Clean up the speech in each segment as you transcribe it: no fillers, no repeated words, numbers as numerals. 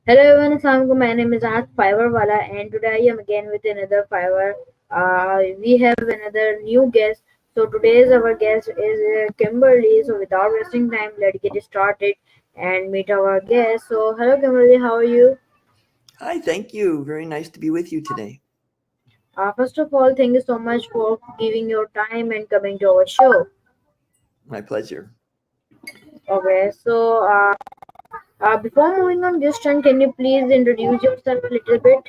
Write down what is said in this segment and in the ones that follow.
Hello everyone, Assalamualaikum. My name is Ahad Fiverrwala, and today I am again with another Fiverr. We have another new guest. So today's our guest is Kimberly. So without wasting time, let's get started and meet our guest. So hello Kimberly, how are you? Hi, thank you. Very nice to be with you today. First of all, thank you so much for giving your time and coming to our show. My pleasure. Okay, so before moving on, Justin, can you please introduce yourself a little bit?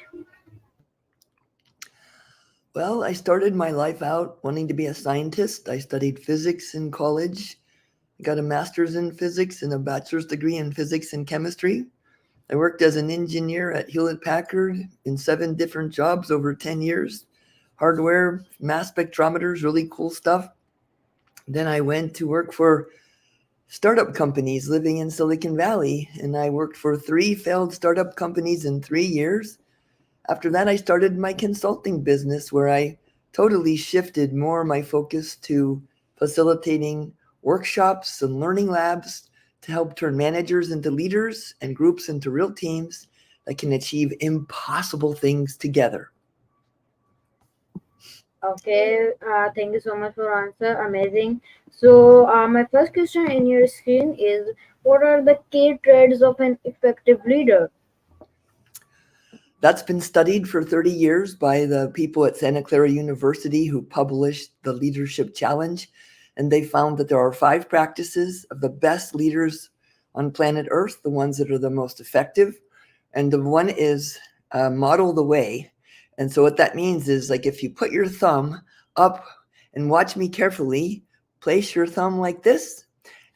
Well, I started my life out wanting to be a scientist. I studied physics in college, got a master's in physics and a bachelor's degree in physics and chemistry. I worked as an engineer at Hewlett Packard in 7 different jobs over 10 years. Hardware, mass spectrometers, really cool stuff. Then I went to work for startup companies living in Silicon Valley, and I worked for 3 failed startup companies in 3 years. After that, I started my consulting business where I totally shifted more my focus to facilitating workshops and learning labs to help turn managers into leaders and groups into real teams that can achieve impossible things together. Okay, thank you so much for answer. Amazing. So, my first question in your screen is, what are the key traits of an effective leader? That's been studied for 30 years by the people at Santa Clara University who published the Leadership Challenge. And they found that there are 5 practices of the best leaders on planet Earth, the ones that are the most effective. And the one is model the way. And so, what that means is like if you put your thumb up and watch me carefully, place your thumb like this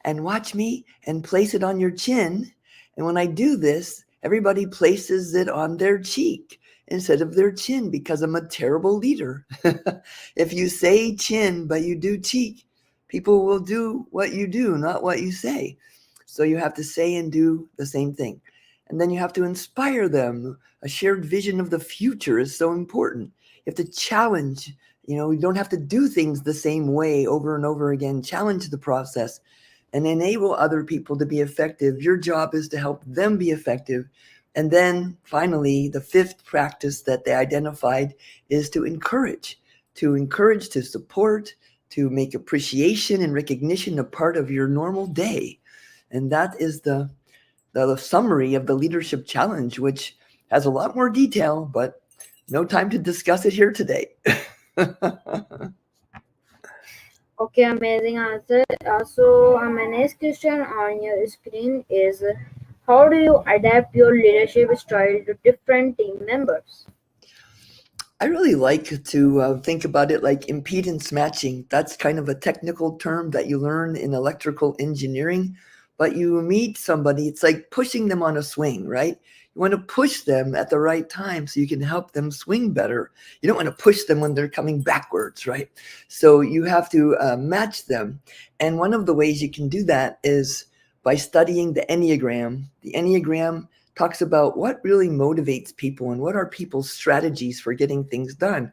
and watch me and place it on your chin. And when I do this, everybody places it on their cheek instead of their chin because I'm a terrible leader. If you say chin, but you do cheek, people will do what you do, not what you say. So you have to say and do the same thing. And then you have to inspire them. A shared vision of the future is so important. You have to challenge. You don't have to do things the same way over and over again. Challenge the process and enable other people to be effective. Your job is to help them be effective. And then finally, the 5th practice that they identified is to encourage, to support, to make appreciation and recognition a part of your normal day. And that is the summary of the leadership challenge, which has a lot more detail, but no time to discuss it here today. Okay, amazing answer. So, my next question on your screen is, how do you adapt your leadership style to different team members? I really like to think about it like impedance matching. That's kind of a technical term that you learn in electrical engineering. But you meet somebody, it's like pushing them on a swing, right? You want to push them at the right time so you can help them swing better. You don't want to push them when they're coming backwards, right? So you have to match them. And one of the ways you can do that is by studying the Enneagram. The Enneagram talks about what really motivates people and what are people's strategies for getting things done.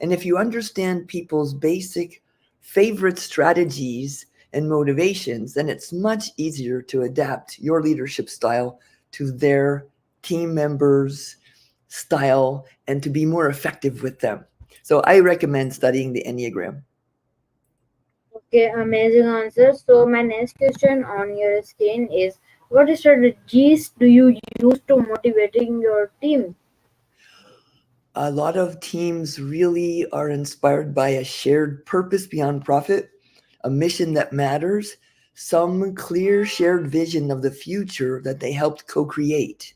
And if you understand people's basic favorite strategies and motivations, then it's much easier to adapt your leadership style to their team members' style and to be more effective with them. So I recommend studying the Enneagram. Okay, amazing answer. So, my next question on your screen is, what strategies do you use to motivating your team? A lot of teams really are inspired by a shared purpose beyond profit, a mission that matters, some clear shared vision of the future that they helped co create.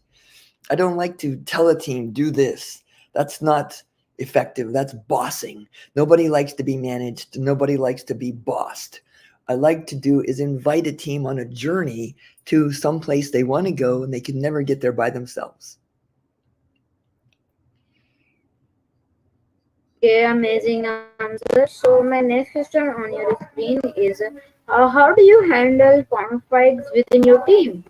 I don't like to tell a team, do this. That's not effective. That's bossing. Nobody likes to be managed, nobody likes to be bossed. I like to do is invite a team on a journey to some place they want to go and they can never get there by themselves. Okay, amazing answer. So, my next question on your screen is, how do you handle conflicts within your team?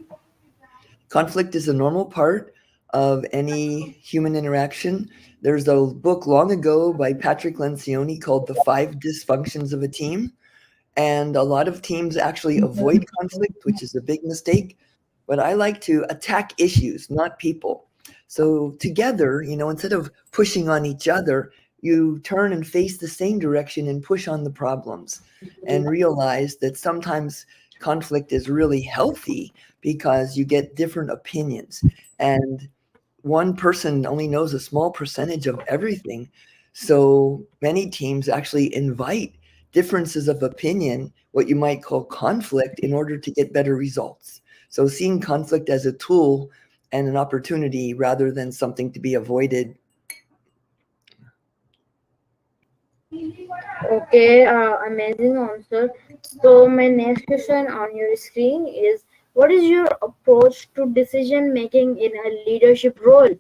Conflict is a normal part of any human interaction. There's a book long ago by Patrick Lencioni called The 5 Dysfunctions of a Team. And a lot of teams actually avoid conflict, which is a big mistake. but I like to attack issues, not people. So together, instead of pushing on each other, you turn and face the same direction and push on the problems and realize that sometimes conflict is really healthy because you get different opinions. And one person only knows a small percentage of everything. So many teams actually invite differences of opinion, what you might call conflict, in order to get better results. So seeing conflict as a tool and an opportunity rather than something to be avoided. Okay, amazing answer. So my next question on your screen is, what is your approach to decision making in a leadership role?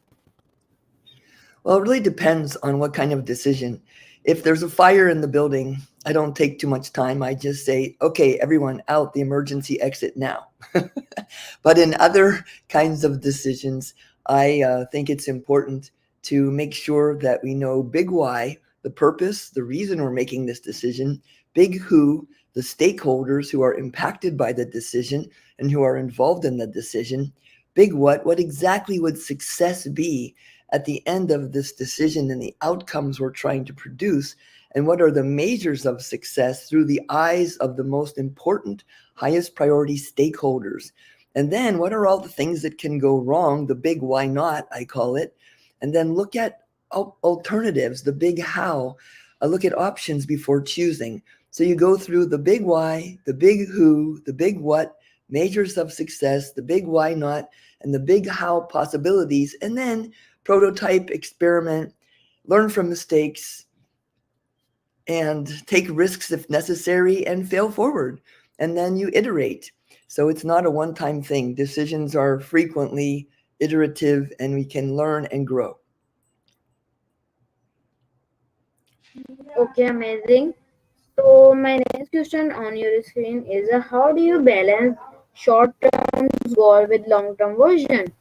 Well, it really depends on what kind of decision. If there's a fire in the building, I don't take too much time. I just say, okay, everyone out the emergency exit now. But in other kinds of decisions, I think it's important to make sure that we know big why, the purpose, the reason we're making this decision, big who, the stakeholders who are impacted by the decision and who are involved in the decision, big what exactly would success be at the end of this decision and the outcomes we're trying to produce, and what are the measures of success through the eyes of the most important, highest priority stakeholders. And then what are all the things that can go wrong, the big why not, I call it, and then look at alternatives, the big how. Look at options before choosing. So you go through the big why, the big who, the big what, measures of success, the big why not, and the big how possibilities, and then prototype, experiment, learn from mistakes, and take risks if necessary and fail forward. And then you iterate. So it's not a one time thing. Decisions are frequently iterative and we can learn and grow. Okay, amazing. So my next question on your screen is, how do you balance short-term goal with long-term vision?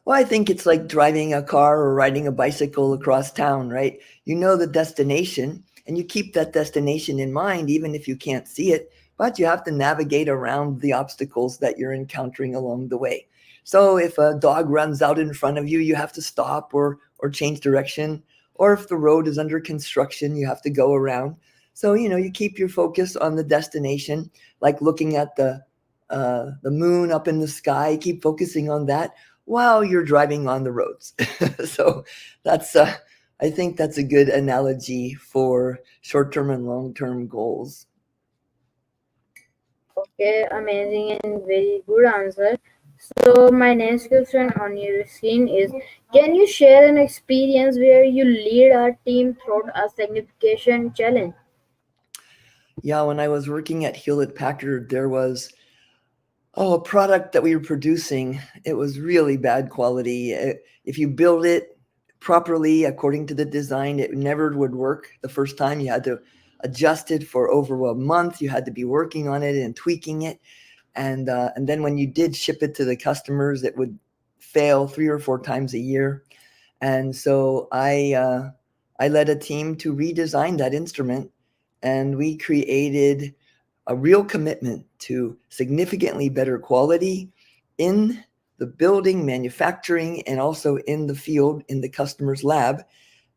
Well, I think it's like driving a car or riding a bicycle across town, right? You know the destination and you keep that destination in mind, even if you can't see it, but you have to navigate around the obstacles that you're encountering along the way. So if a dog runs out in front of you, you have to stop or change direction. Or if the road is under construction, you have to go around. So, you keep your focus on the destination, like looking at the moon up in the sky, keep focusing on that while you're driving on the roads. So that's I think that's a good analogy for short-term and long-term goals. Okay, amazing and very good answer. So my next question on your screen is, can you share an experience where you lead a team through a significant challenge? Yeah, when I was working at Hewlett Packard, there was a product that we were producing. It was really bad quality. If you build it properly according to the design, it never would work the first time. You had to adjust it for over a month. You had to be working on it and tweaking it. And then when you did ship it to the customers, it would fail 3 or 4 times a year. And so I led a team to redesign that instrument, and we created a real commitment to significantly better quality in the building, manufacturing, and also in the field, in the customer's lab.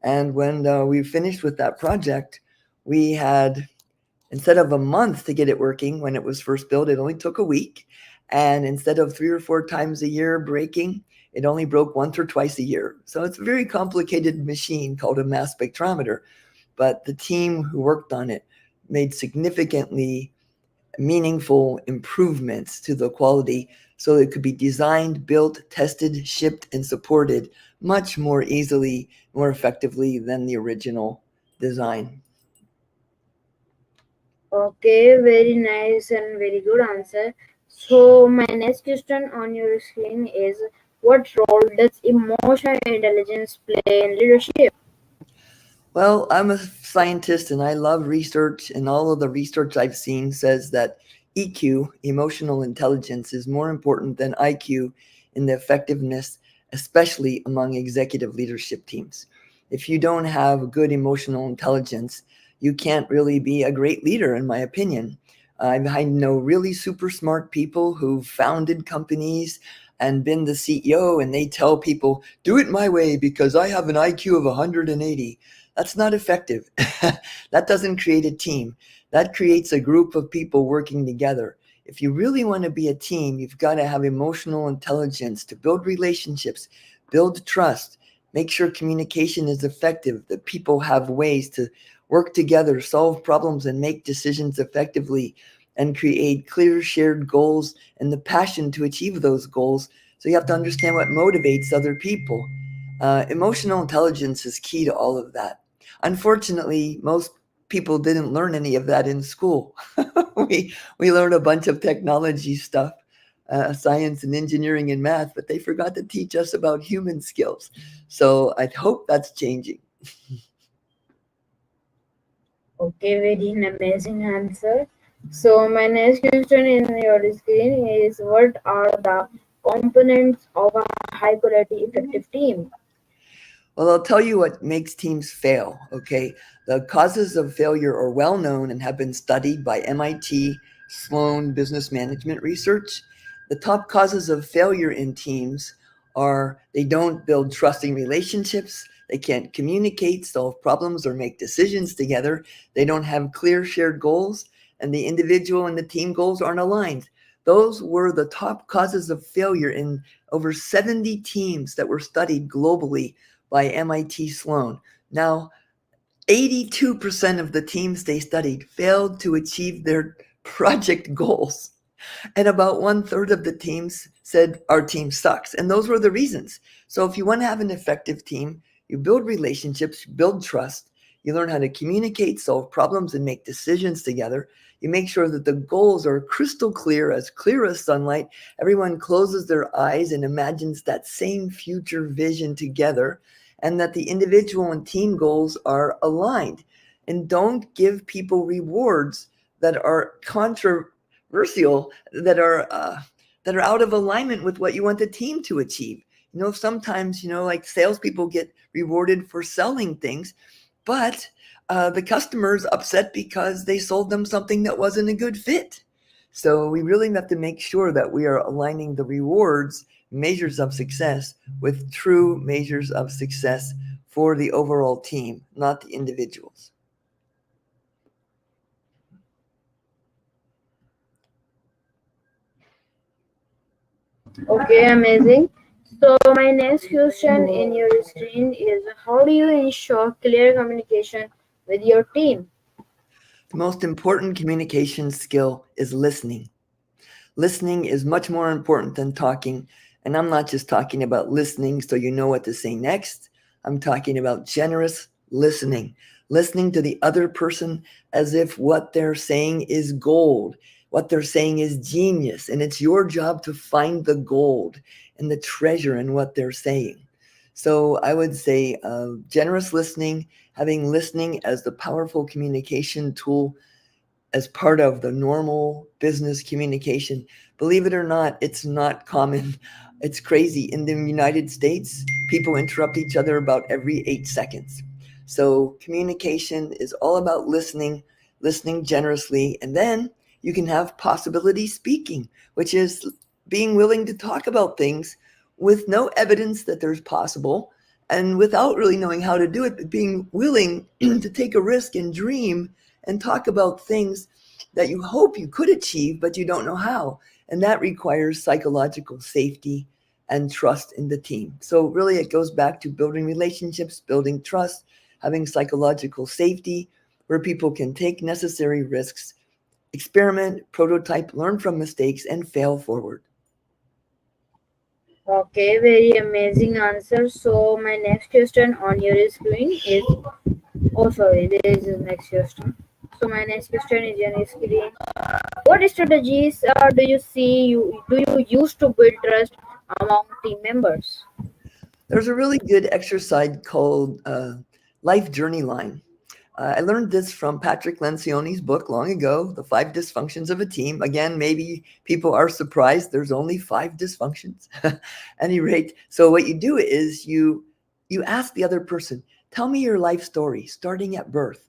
And when we finished with that project, we had, instead of a month to get it working when it was first built, it only took a week. And instead of 3 or 4 times a year breaking, it only broke once or twice a year. So it's a very complicated machine called a mass spectrometer. But the team who worked on it made significantly meaningful improvements to the quality so it could be designed, built, tested, shipped, and supported much more easily, more effectively than the original design. Okay, very nice and very good answer. So my next question on your screen is, what role does emotional intelligence play in leadership? Well, I'm a scientist and I love research, and all of the research I've seen says that EQ, emotional intelligence, is more important than IQ in the effectiveness, especially among executive leadership teams. If you don't have good emotional intelligence, you can't really be a great leader, in my opinion. I know really super smart people who founded companies and been the CEO, and they tell people, do it my way because I have an IQ of 180. That's not effective. That doesn't create a team. That creates a group of people working together. If you really want to be a team, you've got to have emotional intelligence to build relationships, build trust, make sure communication is effective, that people have ways to work together, solve problems, and make decisions effectively, and create clear shared goals and the passion to achieve those goals. So you have to understand what motivates other people. Emotional intelligence is key to all of that. Unfortunately, most people didn't learn any of that in school. we learned a bunch of technology stuff, science and engineering and math, but they forgot to teach us about human skills. So I hope that's changing. Okay, very amazing answer. So my next question in your screen is, what are the components of a high quality effective team? Well, I'll tell you what makes teams fail, okay? The causes of failure are well known and have been studied by MIT Sloan Business Management Research. The top causes of failure in teams are they don't build trusting relationships, they can't communicate, solve problems, or make decisions together, they don't have clear shared goals, and the individual and the team goals aren't aligned. Those were the top causes of failure in over 70 teams that were studied globally by MIT Sloan. Now, 82% of the teams they studied failed to achieve their project goals. And about 1/3 of the teams said our team sucks. And those were the reasons. So if you want to have an effective team, you build relationships, you build trust, you learn how to communicate, solve problems, and make decisions together. You make sure that the goals are crystal clear as sunlight. Everyone closes their eyes and imagines that same future vision together, and that the individual and team goals are aligned. And don't give people rewards that are controversial, that are out of alignment with what you want the team to achieve. Sometimes, like salespeople get rewarded for selling things, but the customer's upset because they sold them something that wasn't a good fit. So we really have to make sure that we are aligning the rewards, measures of success, with true measures of success for the overall team, not the individuals. Okay, amazing. So my next question in your screen is, how do you ensure clear communication with your team? The most important communication skill is listening. Listening is much more important than talking. And I'm not just talking about listening so you know what to say next. I'm talking about generous listening, listening to the other person as if what they're saying is gold, what they're saying is genius. And it's your job to find the gold and the treasure in what they're saying. So I would say generous listening, having listening as the powerful communication tool as part of the normal business communication. Believe it or not, it's not common. It's crazy. In the United States, people interrupt each other about every 8 seconds. So communication is all about listening, listening generously, and then you can have possibility speaking, which is being willing to talk about things with no evidence that there's possible and without really knowing how to do it, but being willing to take a risk and dream and talk about things that you hope you could achieve, but you don't know how. And that requires psychological safety and trust in the team. So really it goes back to building relationships, building trust, having psychological safety where people can take necessary risks, experiment, prototype, learn from mistakes, and fail forward. Okay, very amazing answer. So my next question on your screen is, oh sorry, there is a next question. So my next question is on your screen. What strategies do you use to build trust among team members? There's a really good exercise called Life Journey Line. I learned this from Patrick Lencioni's book long ago, The Five Dysfunctions of a Team. Again, maybe people are surprised there's only five dysfunctions. At any rate, so what you do is you ask the other person, tell me your life story starting at birth.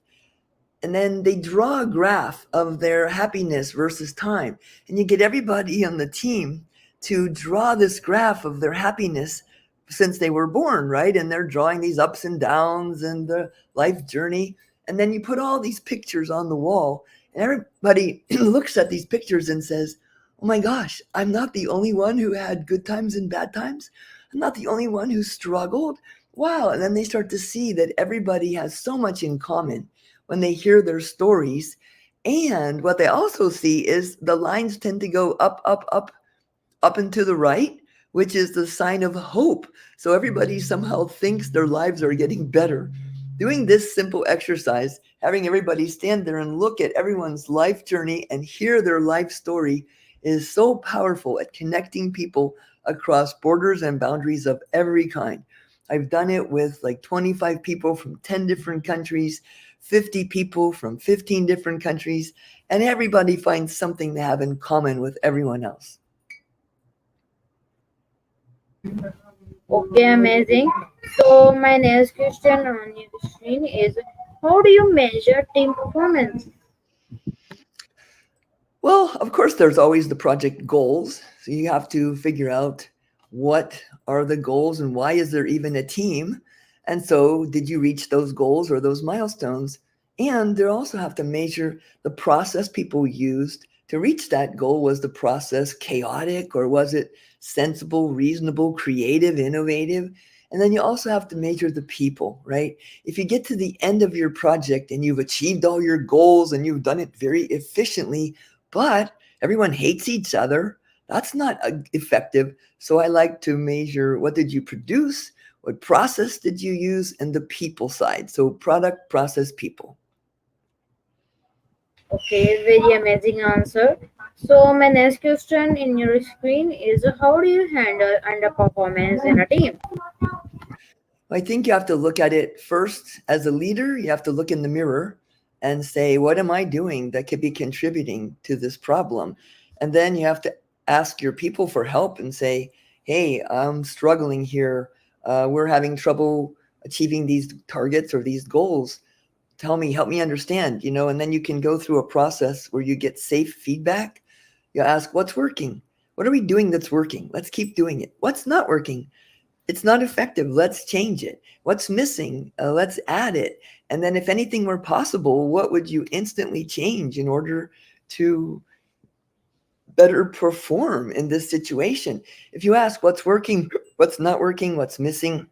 and then they draw a graph of their happiness versus time. And you get everybody on the team to draw this graph of their happiness since they were born, right? And they're drawing these ups and downs and the life journey. And then you put all these pictures on the wall, and everybody looks at these pictures and says, oh my gosh, I'm not the only one who had good times and bad times. I'm not the only one who struggled. Wow. And then they start to see that everybody has so much in common when they hear their stories. And what they also see is the lines tend to go up, up, up, up and to the right, which is the sign of hope. So everybody somehow thinks their lives are getting better. Doing this simple exercise, having everybody stand there and look at everyone's life journey and hear their life story, is so powerful at connecting people across borders and boundaries of every kind. I've done it with like 25 people from 10 different countries, 50 people from 15 different countries, and everybody finds something they have in common with everyone else. Okay, amazing. So my next question on your screen is, how do you measure team performance? Well, of course, there's always the project goals. So you have to figure out what are the goals and why is there even a team? And so, did you reach those goals or those milestones? And they also have to measure the process people used to reach that goal. Was the process chaotic or was it sensible, reasonable, creative, innovative? And then you also have to measure the people, right? If you get to the end of your project and you've achieved all your goals and you've done it very efficiently, but everyone hates each other, that's not effective. So I like to measure, what did you produce, what process did you use, and the people side. So product, process, people. Okay, very amazing answer. So my next question in your screen is, how do you handle underperformance in a team? I think you have to look at it first as a leader. You have to look in the mirror and say, what am I doing that could be contributing to this problem? And then you have to ask your people for help and say, hey, I'm struggling here. We're having trouble achieving these targets or these goals. Tell me, help me understand, and then you can go through a process where you get safe feedback. You ask, what's working? What are we doing that's working? Let's keep doing it. What's not working? It's not effective. Let's change it. What's missing? Let's add it. And then if anything were possible, what would you instantly change in order to better perform in this situation? If you ask what's working, what's not working, what's missing,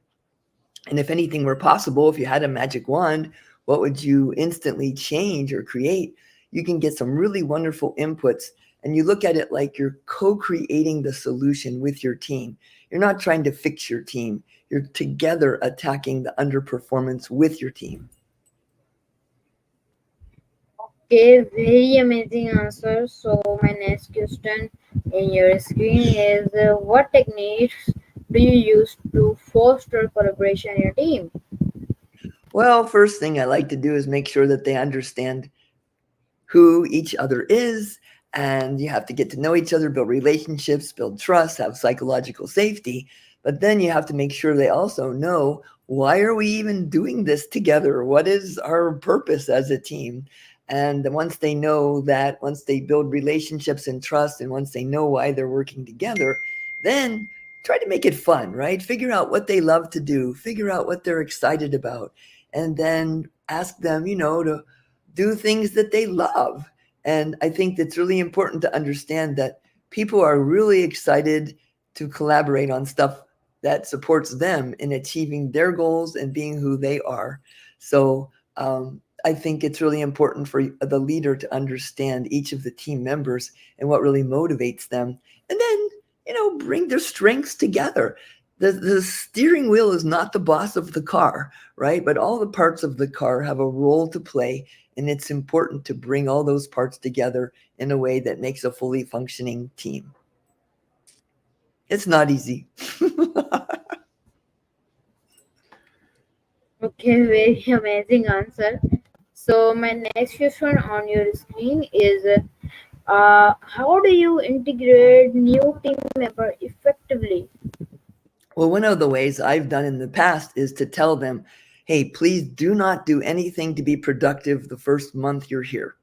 and if anything were possible, if you had a magic wand, what would you instantly change or create? You can get some really wonderful inputs, and you look at it like you're co-creating the solution with your team. You're not trying to fix your team. You're together attacking the underperformance with your team. Okay, very amazing answer. So my next question in your screen is, what techniques do you use to foster collaboration in your team? Well, first thing I like to do is make sure that they understand who each other is, and you have to get to know each other, build relationships, build trust, have psychological safety. But then you have to make sure they also know, why are we even doing this together? What is our purpose as a team? And once they know that, once they build relationships and trust, and once they know why they're working together, then try to make it fun, right? Figure out what they love to do, figure out what they're excited about, and then ask them, to do things that they love. And I think it's really important to understand that people are really excited to collaborate on stuff that supports them in achieving their goals and being who they are. So I think it's really important for the leader to understand each of the team members and what really motivates them. And then, bring their strengths together. The steering wheel is not the boss of the car, right? But all the parts of the car have a role to play, and it's important to bring all those parts together in a way that makes a fully functioning team. It's not easy. Okay, very amazing answer. So my next question on your screen is, how do you integrate new team member effectively? Well, one of the ways I've done in the past is to tell them, hey, please do not do anything to be productive the first month you're here.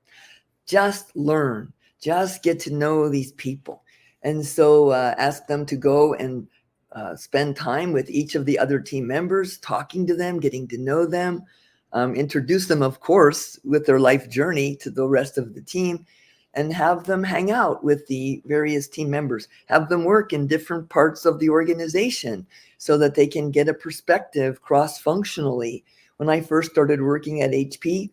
Just learn, just get to know these people. And so ask them to go and spend time with each of the other team members, talking to them, getting to know them, introduce them, of course, with their life journey to the rest of the team, and have them hang out with the various team members, have them work in different parts of the organization so that they can get a perspective cross-functionally. When I first started working at HP,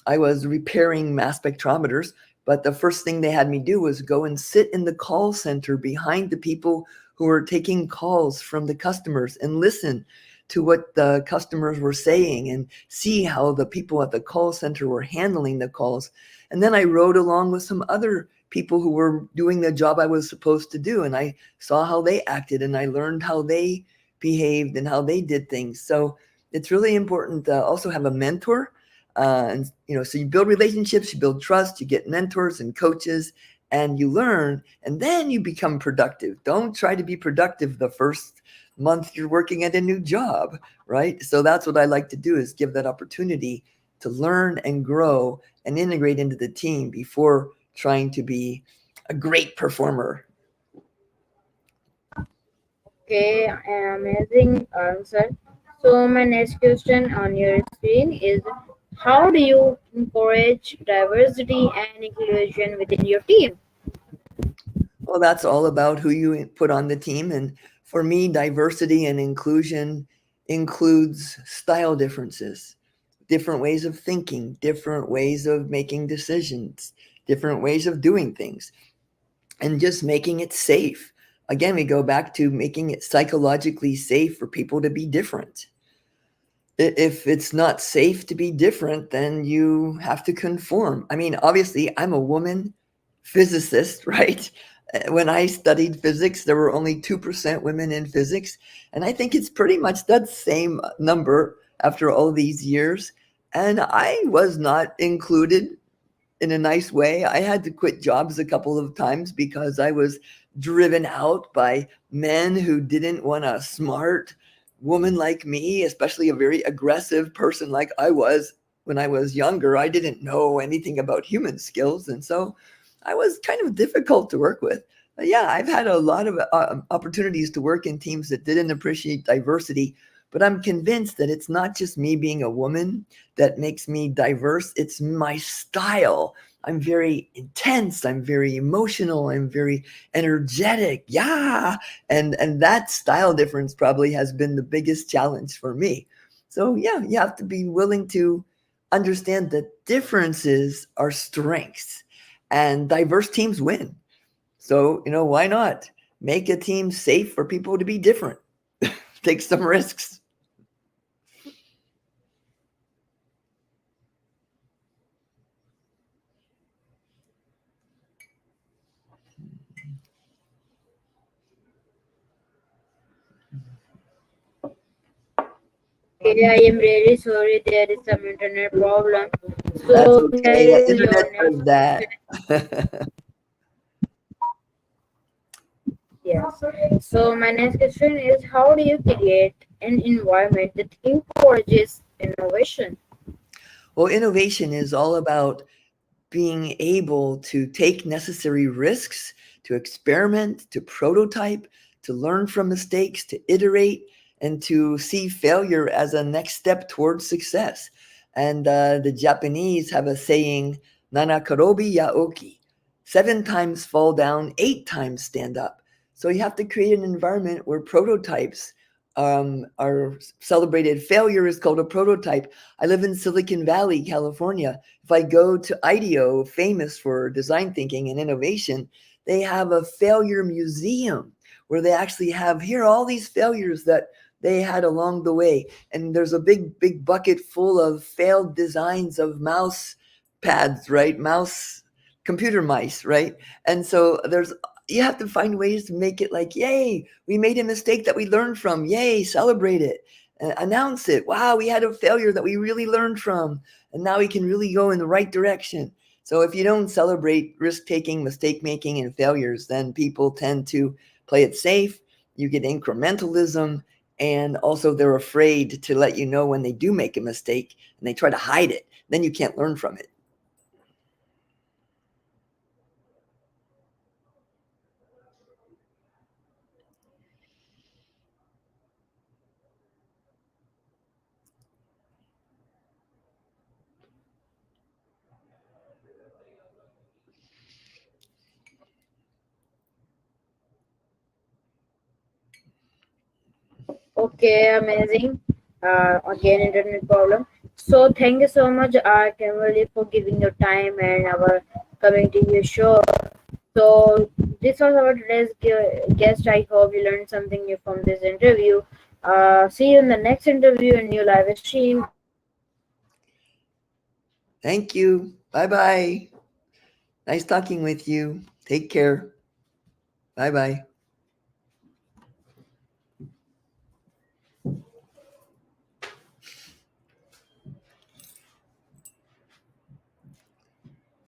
I was repairing mass spectrometers, but the first thing they had me do was go and sit in the call center behind the people who were taking calls from the customers and listen to what the customers were saying and see how the people at the call center were handling the calls. And then I rode along with some other people who were doing the job I was supposed to do, and I saw how they acted and I learned how they behaved and how they did things. So it's really important to also have a mentor. And so you build relationships, you build trust, you get mentors and coaches, and you learn, and then you become productive. Don't try to be productive the first month you're working at a new job, right? So that's what I like to do, is give that opportunity to learn and grow and integrate into the team before trying to be a great performer. Okay, amazing answer. So my next question on your screen is, how do you encourage diversity and inclusion within your team? Well, that's all about who you put on the team. And for me, diversity and inclusion includes style differences, different ways of thinking, different ways of making decisions, different ways of doing things, and just making it safe. Again, we go back to making it psychologically safe for people to be different. If it's not safe to be different, then you have to conform. I mean, obviously, I'm a woman physicist, right? When I studied physics, there were only 2% women in physics. And I think it's pretty much that same number after all these years. And I was not included in a nice way. I had to quit jobs a couple of times because I was driven out by men who didn't want a smart woman like me, especially a very aggressive person like I was when I was younger. I didn't know anything about human skills. And so I was kind of difficult to work with. But yeah, I've had a lot of opportunities to work in teams that didn't appreciate diversity. But I'm convinced that it's not just me being a woman that makes me diverse. It's my style. I'm very intense. I'm very emotional. I'm very energetic. Yeah. And that style difference probably has been the biggest challenge for me. So yeah, you have to be willing to understand that differences are strengths and diverse teams win. So, why not make a team safe for people to be different? Take some risks. Okay, I am really sorry, there is some internet problem. That's So here okay. is your Internet next does question. that. Yes. So my next question is, how do you create an environment that encourages innovation? Well, innovation is all about being able to take necessary risks, to experiment, to prototype, to learn from mistakes, to iterate, and to see failure as a next step towards success. And the Japanese have a saying, Nanakarobi yaoki, 7 times fall down, 8 times stand up. So you have to create an environment where prototypes are celebrated. Failure is called a prototype. I live in Silicon Valley, California. If I go to IDEO, famous for design thinking and innovation, they have a failure museum where they actually have here all these failures that they had along the way. And there's a big bucket full of failed designs of mouse pads, right? Computer mice, right? And so you have to find ways to make it like, yay, we made a mistake that we learned from. Yay, celebrate it. Announce it. Wow, we had a failure that we really learned from. And now we can really go in the right direction. So if you don't celebrate risk taking, mistake making, and failures, then people tend to play it safe. You get incrementalism, And also, they're afraid to let you know when they do make a mistake, and they try to hide it. Then you can't learn from it. Okay, amazing. Again, internet problem. So thank you so much, Kimberly, for giving your time and our coming to your show. So this was our today's guest. I hope you learned something new from this interview. See you in the next interview and new live stream. Thank you. Bye bye. Nice talking with you. Take care. Bye bye.